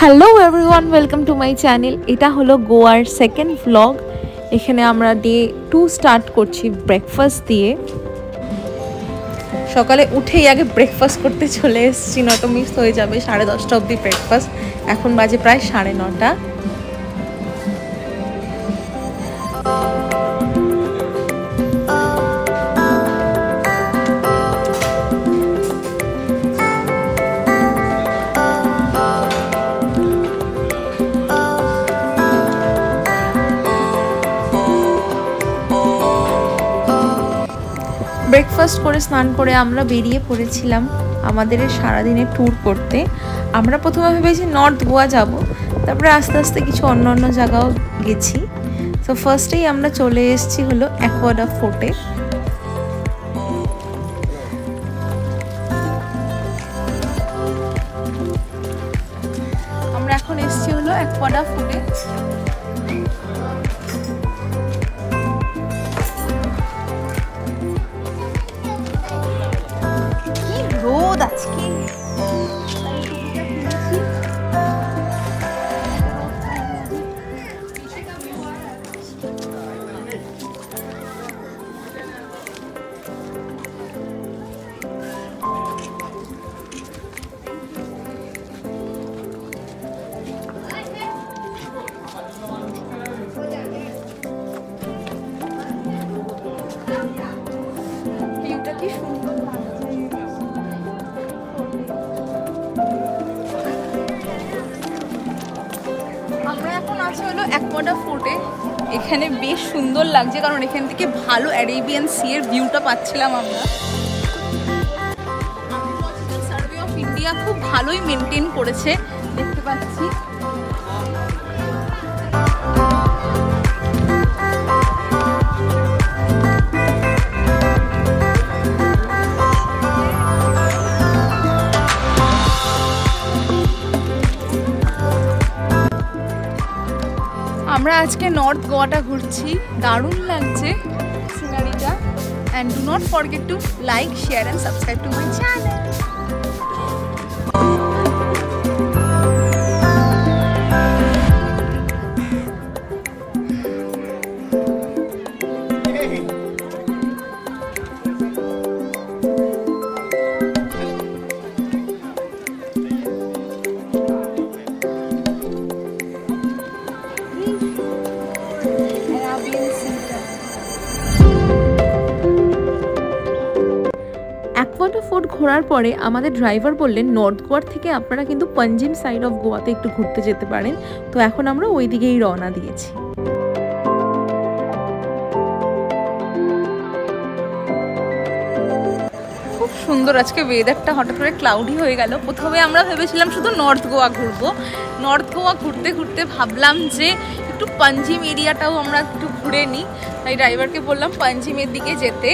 Hello everyone, welcome to my channel. এটা হলো গোয়ার সেকেন্ড ভ্লগ। এখানে আমরা ডে 2 স্টার্ট করছি ব্রেকফাস্ট দিয়ে। সকালে উঠেই আগে ব্রেকফাস্ট করতে চলে এসেছি, নয়তো মিস হয়ে যাবে। 10:30 অবধি ব্রেকফাস্ট, এখন বাজে প্রায় 9:30। ব্রেকফাস্ট করে স্নান করে আমরা বেরিয়ে পড়েছিলাম আমাদের সারাদিনের ট্যুর করতে। আমরা প্রথমে ভেবেছি নর্থ গোয়া যাব, তারপরে আস্তে আস্তে কিছু অন্য জায়গাও গেছি। তো ফার্স্টেই আমরা চলে এসেছি হলো অ্যাকোয়াডা ফোর্টে। আমরা এখন এসেছি হলো অ্যাকোয়াডা ফোর্টে। রোদ আজকে, ভিউটা কি সুন্দর লাগছে। আমরা এখন আছি হলো অ্যাকোয়াডা ফোর্টে। এখানে বেশ সুন্দর লাগছে, কারণ এখান থেকে ভালো অ্যারেবিয়ান সি এর ভিউটা পাচ্ছিলাম আমরা। সার্ভে অফ ইন্ডিয়া খুব ভালোই মেনটেন করেছে, দেখতে পাচ্ছি। আমরা আজকে নর্থ গোয়াটা ঘুরছি, দারুণ লাগছে সিনারিটা। And do not forget to like, share and subscribe to my channel. Aguada fort ঘোরার পরে আমাদের ড্রাইভার বললেন নর্থ গোয়ার থেকে আপনারা কিন্তু পাঞ্জিম সাইড অফ গোয়াতে একটু ঘুরতে যেতে পারেন। তো এখন আমরা ওই দিকেই রওনা দিয়েছি। খুব সুন্দর আজকে ওয়েদারটা, হঠাৎ করে ক্লাউডি হয়ে গেল। প্রথমে আমরা ভেবেছিলাম শুধু নর্থ গোয়া ঘুরবো। নর্থ গোয়া ঘুরতে ঘুরতে ভাবলাম যে একটু পাঞ্জিম এরিয়াটাও আমরা একটু ঘুরে নিই, তাই ড্রাইভারকে বললাম পাঞ্জিমের দিকে যেতে।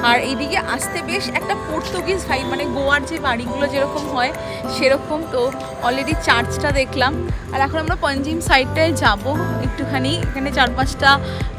আর এইদিকে আসতে বেশ একটা পর্তুগিজ ভাইব, মানে গোয়ার যে বাড়িগুলো যেরকম হয় সেরকম। তো অলরেডি চার্চটা দেখলাম, আর এখন আমরা পাঞ্জিম সাইডটায় যাব একটুখানি। এখানে 4-5টা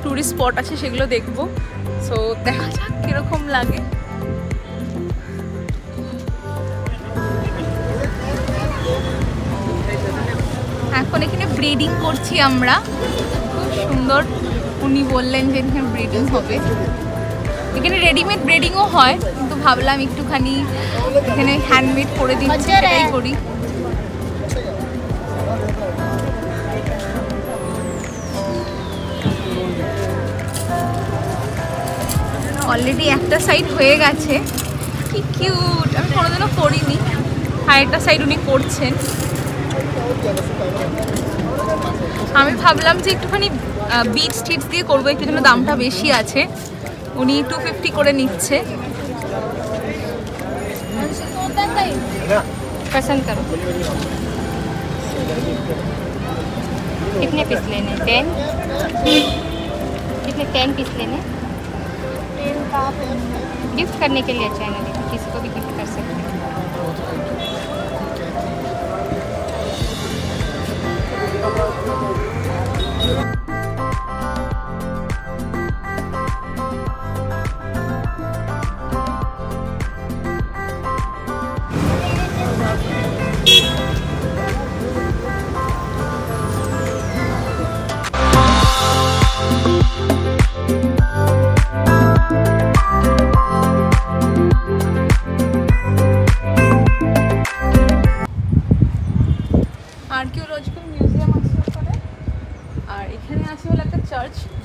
টুরিস্ট স্পট আছে, সেগুলো দেখবো। সো দেখা যাক কীরকম লাগে। এখন এখানে ব্রিডিং করছি আমরা, খুব সুন্দর। উনি বললেন যে এখানে ব্রিডিং হবে। এখানে রেডিমেড ব্রিডিংও হয়, কিন্তু ভাবলাম একটুখানি এখানে হ্যান্ডমেড করে দিচ্ছি, সেটাই করি। অলরেডি একটা সাইড হয়ে গেছে, কি কিউট। আমি কোনোদিনও করিনি, আর একটা সাইড উনি করছেন। আমি ভাবলাম যে একটুখানি বিটস টিটস দিয়ে করবো, একটু যেন দামটা বেশি আছে। উনি 250 করে নিচ্ছে। पसंद करो। कितने पीस लेने? 10? कितने 10 पीस लेने? गिफ्ट करने के लिए अच्छा है ना, किसी को भी गिफ्ट कर सकते हैं।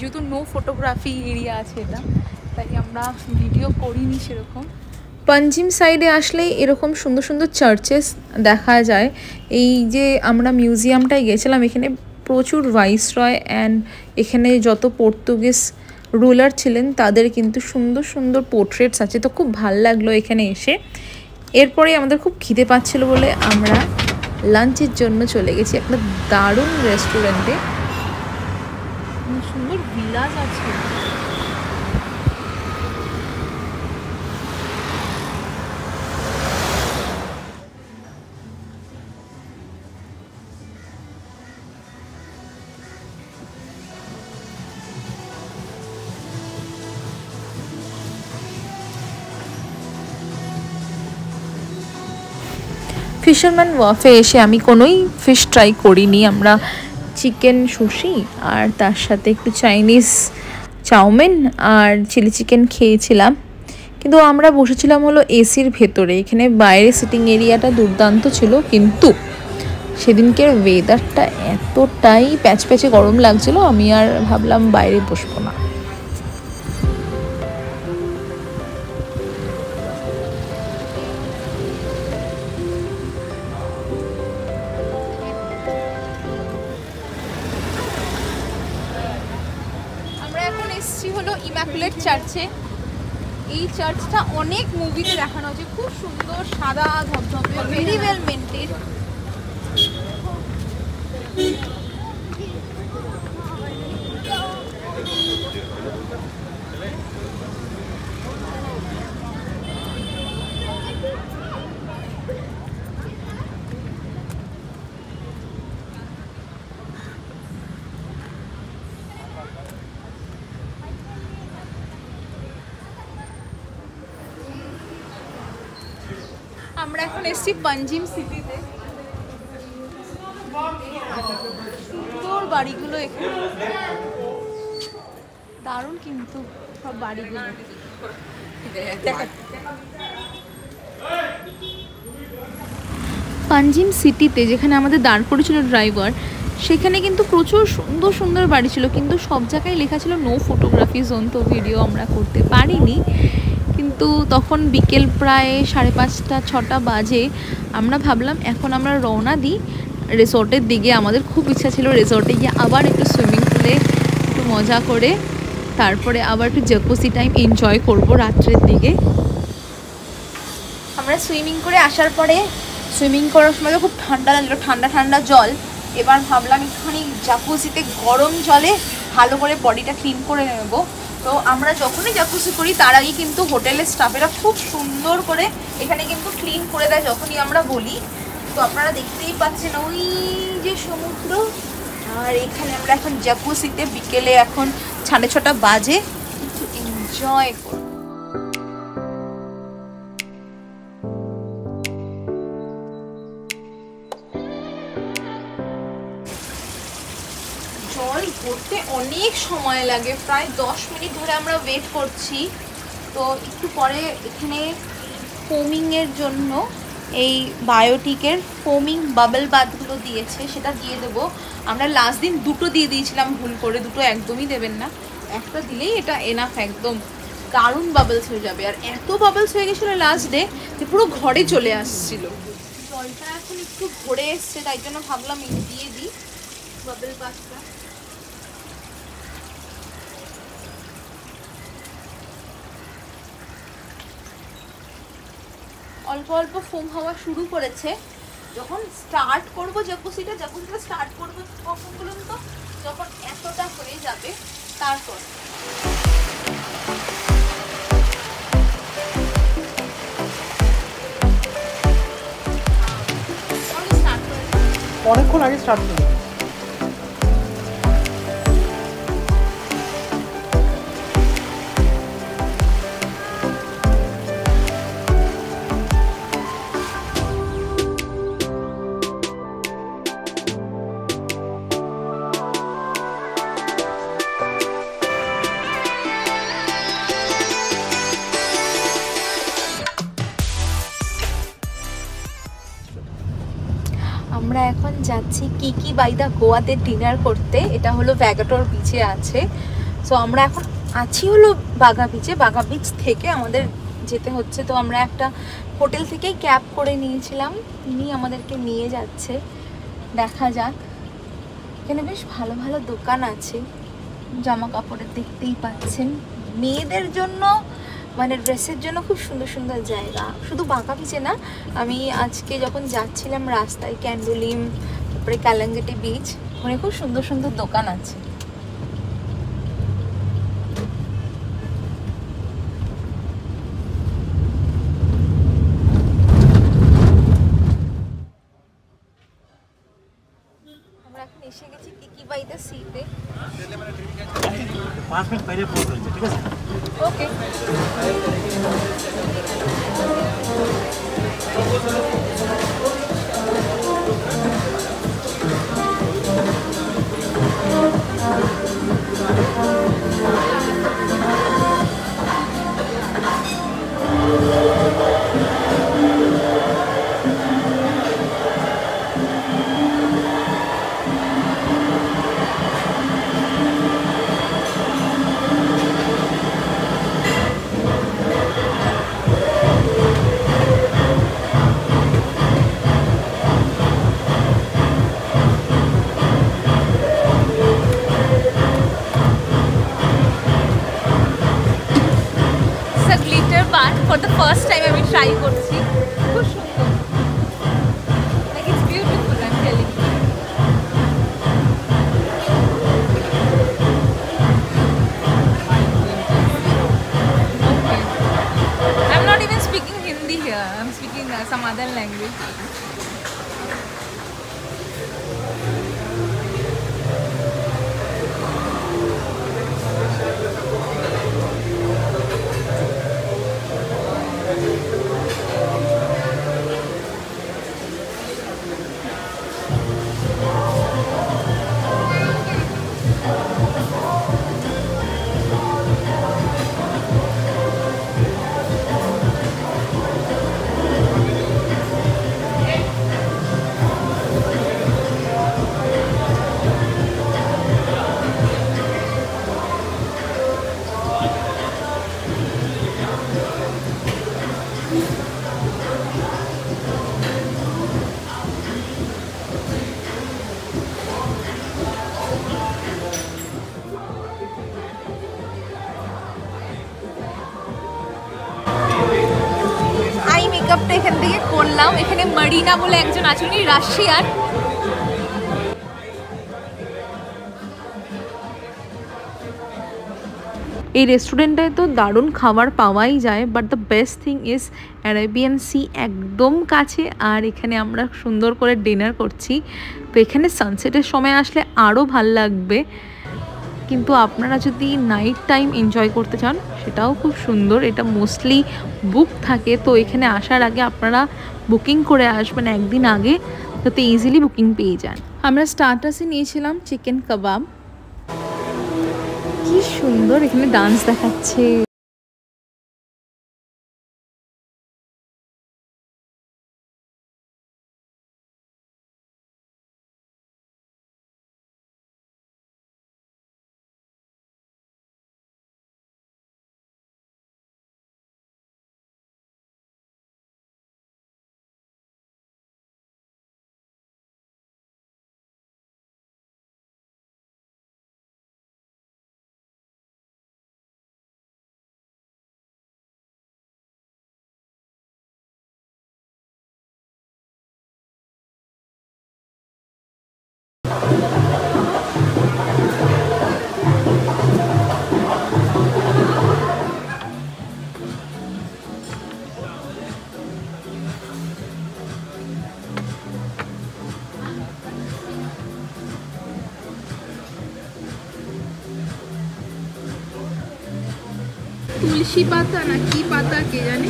যেহেতু নো ফটোগ্রাফি এরিয়া আছে এটা, তাই আমরা ভিডিও করিনি সেরকম। পাঞ্জিম সাইডে আসলেই এরকম সুন্দর সুন্দর চার্চেস দেখা যায়। এই যে আমরা মিউজিয়ামটায় গেছিলাম, এখানে প্রচুর ভাইসরয় অ্যান্ড এখানে যত পর্তুগিজ রুলার ছিলেন তাদের কিন্তু সুন্দর সুন্দর পোর্ট্রেটস আছে, তো খুব ভাল লাগলো এখানে এসে। এরপরে আমাদের খুব খিদে পাচ্ছিল বলে আমরা লাঞ্চের জন্য চলে গেছি একটা দারুণ রেস্টুরেন্টে। সুন্দর ভিলাস আছে। ফিশারম্যান ওয়াফে এসে আমি কোনোই ফিশ ট্রাই করিনি। আমরা চিকেন সুশি আর তার সাথে একটু চাইনিজ চাউমিন আর চিলি চিকেন খেয়েছিলাম, কিন্তু আমরা বসেছিলাম হলো এসির ভেতরে। এখানে বাইরে সিটিং এরিয়াটা দুর্দান্ত ছিল, কিন্তু সেদিনকের ওয়েদারটা এতটাই প্যাচপ্যাচে গরম লাগছিল, আমি আর ভাবলাম বাইরে বসবো না। হলো ইমাকুলেট চার্চে। এই চার্চটা অনেক মুভিতে দেখানো হয়েছে, খুব সুন্দর সাদা ধবধবে, ভেরি ওয়েল মেইনটেইন। আমরা এখন এসেছি পাঞ্জিম সিটিতে। সুন্দর বাড়িগুলো এখানে, দারুণ কিন্তু সব বাড়িগুলো। পাঞ্জিম সিটিতে যেখানে আমাদের দাঁড় করেছিল ড্রাইভার, সেখানে কিন্তু প্রচুর সুন্দর সুন্দর বাড়ি ছিল, কিন্তু সব জায়গায় লেখা ছিল নো ফটোগ্রাফি জোন, তো ভিডিও আমরা করতে পারিনি। কিন্তু তখন বিকেল প্রায় 5:30-6টা বাজে। আমরা ভাবলাম এখন আমরা রওনা দিই রিসর্টের দিকে। আমাদের খুব ইচ্ছা ছিল রিসর্টে গিয়ে আবার একটু সুইমিং পুলে একটু মজা করে তারপরে আবার একটু জ্যাকুজি টাইম এনজয় করব রাত্রের দিকে। আমরা সুইমিং করে আসার পরে, সুইমিং করার সময় খুব ঠান্ডা লাগলো, ঠান্ডা ঠান্ডা জল। এবার ভাবলাম একটুখানি জ্যাকুজিতে গরম জলে ভালো করে বডিটা ক্লিন করে নেব। তো আমরা যখনই জ্যাকুজি করি তার আগে কিন্তু হোটেলের স্টাফেরা খুব সুন্দর করে এখানে কিন্তু ক্লিন করে দেয় যখনই আমরা বলি। তো আপনারা দেখতেই পাচ্ছেন ওই যে সমুদ্র, আর এখানে আমরা এখন জ্যাকুজিতে বিকেলে এখন 6:30 বাজে একটু এনজয় করব। জল ভরতে অনেক সময় লাগে, প্রায় 10 মিনিট ধরে আমরা ওয়েট করছি। তো একটু পরে এখানে ফোমিংয়ের জন্য এই বায়োটিকের ফোমিং বাবল বাথগুলো দিয়েছে, সেটা দিয়ে দেবো। আমরা লাস্ট দিন 2টো দিয়ে দিয়েছিলাম ভুল করে, 2টো একদমই দেবেন না, একটা দিলেই এটা এনাফ, একদম দারুণ বাবলস হয়ে যাবে। আর এত বাবলস হয়ে গেছিলো লাস্ট ডে যে পুরো ঘরে চলে আসছিল। জলটা এখন একটু ভরে এসছে, তাই জন্য ভাবলাম দিয়ে দিই বাবল বাথটা। অল্প অল্প ফোম হওয়া শুরু করেছে। যখন স্টার্ট করবো জ্যাকুজিটা স্টার্ট করবো কখন বলুন তো, যখন এতটা হয়ে যাবে তারপর। অনেকক্ষণ আগে স্টার্ট করবো। আমরা এখন যাচ্ছি কিকি বাই দা গোয়াতে ডিনার করতে। এটা হলো ভ্যাগাটোর বিচে আছে। সো আমরা এখন আছি হলো বাঘা বিচে। বাঘা বিচ থেকে আমাদের যেতে হচ্ছে, তো আমরা একটা হোটেল থেকেই ক্যাব করে নিয়েছিলাম, তিনি আমাদেরকে নিয়ে যাচ্ছে। দেখা যাক। এখানে বেশ ভালো ভালো দোকান আছে, জামা কাপড়ের দেখতেই পাচ্ছেন। মেয়েদের জন্য মানে ড্রেসের জন্য খুব সুন্দর সুন্দর জায়গা, শুধু বাঁকা বিচে না, আমি আজকে যখন যাচ্ছিলাম রাস্তায় ক্যান্ডোলিম, তারপরে কালাঙ্গেটি বিচ, ওখানে খুব সুন্দর সুন্দর দোকান আছে। আমরা এখন এসে গেছি টিকি বাইতে সিতে। 5 মিনিট পরে পৌঁছে যাচ্ছে, ঠিক আছে? Okay. Glitter park for the first time আমি ট্রাই করছি, খুব সুন্দর, like it's beautiful, I am telling you. I am not even speaking Hindi here, I am speaking some other language. মেকআপটা এখান থেকে করলাম। এখানে মারিনা বলে একজন আছেন, উনি রাশিয়ান। এই রেস্টুরেন্টটায় তো দারুণ খাবার পাওয়াই যায়, but the best thing is Arabian Sea একদম কাছে, আর এখানে আমরা সুন্দর করে ডিনার করছি। তো এখানে সানসেটের সময় আসলে আরও ভাল লাগবে, কিন্তু আপনারা যদি নাইট টাইম এনজয় করতে চান সেটাও খুব সুন্দর। এটা মোস্টলি বুক থাকে, তো এখানে আসার আগে আপনারা বুকিং করে আসবেন একদিন আগে, যাতে ইজিলি বুকিং পেয়ে যান। আমরা স্টার্টার্সে নিয়েছিলাম চিকেন কাবাব, কি সুন্দর এখানে ডান্স দেখাচ্ছে। তুলসী পাতা না কি পাতা কে জানে।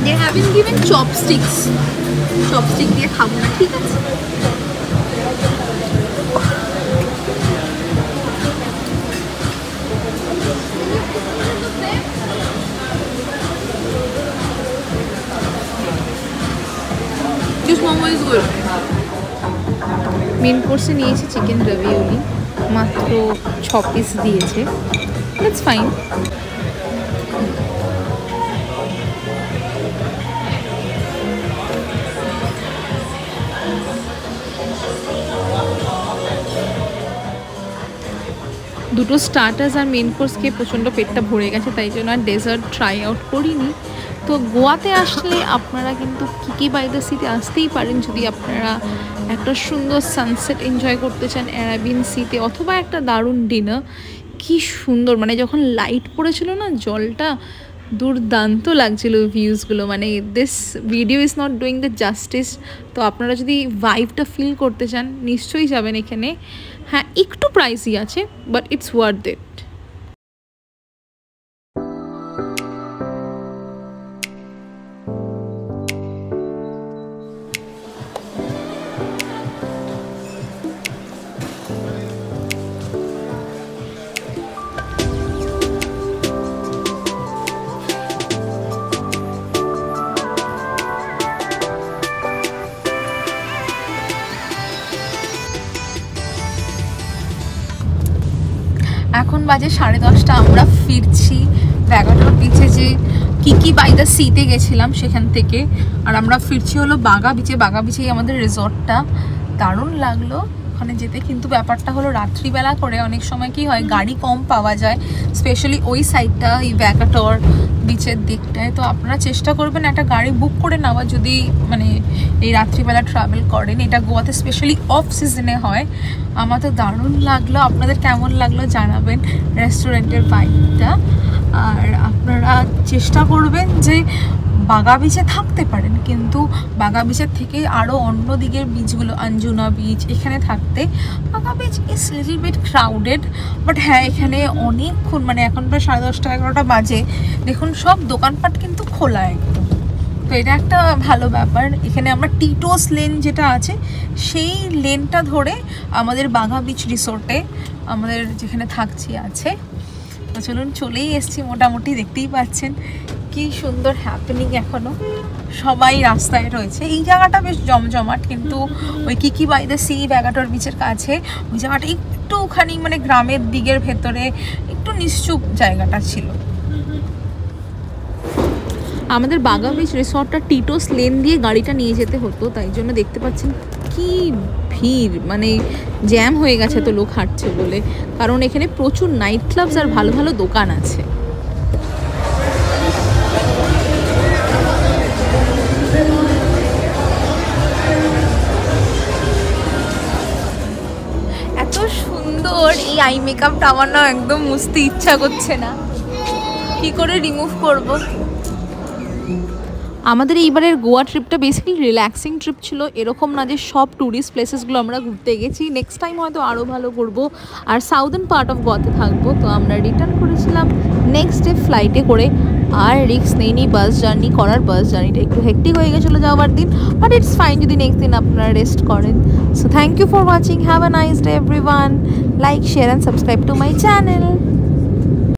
They haven't given chopsticks, chopstick দিয়ে খাবো না, ঠিক আছে? This momo is good. Main কোর্সে নিয়েছি চিকেন রাভিওলি, মাত্র 6 পিস দিয়েছে, দ্যাটস ফাইন। দুটো স্টার্টার্স আর মেন কোর্স খেয়ে প্রচণ্ড পেটটা ভরে গেছে, তাই জন্য আর ডেজার্ট ট্রাই আউট করিনি। তো গোয়াতে আসলে আপনারা কিন্তু কিকি বাই দ্য সিতে আসতেই পারেন যদি আপনারা একটা সুন্দর সানসেট এনজয় করতে চান অ্যারাবিয়ান সিতে, অথবা একটা দারুণ ডিনার। কি সুন্দর, মানে যখন লাইট পড়েছিল না, জলটা দুর্দান্ত লাগছিল, ভিউজগুলো, মানে this video is not doing the justice. তো আপনারা যদি ভাইবটা ফিল করতে চান নিশ্চয়ই যাবেন এখানে। হ্যাঁ, একটু প্রাইসই আছে, বাট ইটস ওয়ার্থ ইট। এখন বাজে 10:30, আমরা ফিরছি ব্যাগাটোর বিচে, যে কিকি বাই দ্য সিতে গেছিলাম সেখান থেকে। আর আমরা ফিরছি হলো বাগা বিচে, বাগা বিচেই আমাদের রিসর্টটা। দারুণ লাগলো ওখানে যেতে, কিন্তু ব্যাপারটা হলো রাত্রিবেলা করে অনেক সময় কি হয়, গাড়ি কম পাওয়া যায়, স্পেশালি ওই সাইডটা, এই ব্যাগাটোর বিচের দিকটায়। তো আপনারা চেষ্টা করবেন একটা গাড়ি বুক করে নেওয়া যদি মানে এই রাত্রিবেলা ট্রাভেল করেন। এটা গোয়াতে স্পেশালি অফ সিজনে হয়। আমার তো দারুণ লাগলো, আপনাদের কেমন লাগলো জানাবেন রেস্টুরেন্টের ভাইবটা। আর আপনারা চেষ্টা করবেন যে বাগা বিচে থাকতে পারেন, কিন্তু বাগা বিচের থেকে আরও অন্য দিকের বিচগুলো, আঞ্জুনা বিচ, এখানে থাকতে। Baga beach is little bit crowded, but হ্যাঁ এখানে অনেকক্ষণ, মানে এখন প্রায় 10:30 11টা বাজে, দেখুন সব দোকানপাট কিন্তু খোলা একদম। তো এটা একটা ভালো ব্যাপার। এখানে আমরা টিটোস লেন যেটা আছে সেই লেনটা ধরে আমাদের বাগা বিচ রিসোর্টে আমাদের যেখানে থাকছি আছে। তো চলুন, চলেই এসছি মোটামুটি, দেখতেই পাচ্ছেন কি সুন্দর হ্যাপেনিং, এখনও সবাই রাস্তায় রয়েছে। এই জায়গাটা বেশ জমজমাট, কিন্তু ওই কিকি বাই দ্য সি ব্যাগাটোর বিচের কাছে ওই জায়গাটা একটুখানি মানে গ্রামের দিকের ভেতরে একটু নিশ্চুপ জায়গাটা ছিল। আমাদের বাগা বিচ রিসর্টটা টিটোস লেন দিয়ে গাড়িটা নিয়ে যেতে হতো, তাই জন্য দেখতে পাচ্ছেন কি ভিড়, মানে জ্যাম হয়ে গেছে তো লোক হাঁটছে বলে, কারণ এখানে প্রচুর নাইট ক্লাবস আর ভালো ভালো দোকান আছে। এত সুন্দর এই আই মেকআপটা আমার না একদম মুছতে ইচ্ছা করছে না, কি করে রিমুভ করব। আমাদের এইবারের গোয়া ট্রিপটা বেসিক্যালি রিল্যাক্সিং ট্রিপ ছিল, এরকম না যে সব ট্যুরিস্ট প্লেসেসগুলো আমরা ঘুরতে গেছি। নেক্সট টাইম হয়তো আরও ভালো করবো, আর সাউদার্ন পার্ট অফ গোয়াতে থাকবো। তো আমরা রিটার্ন করেছিলাম নেক্সট ডে ফ্লাইটে করে, আর রিস্ক নেইনি বাস জার্নি করার। বাস জার্নিটা একটু হেক্টিক হয়ে গেছিলো যাওয়ার দিন, বাট ইটস ফাইন যদি নেক্সট দিন আপনারা রেস্ট করেন। So thank you for watching, have a nice day everyone, like share and subscribe to my channel.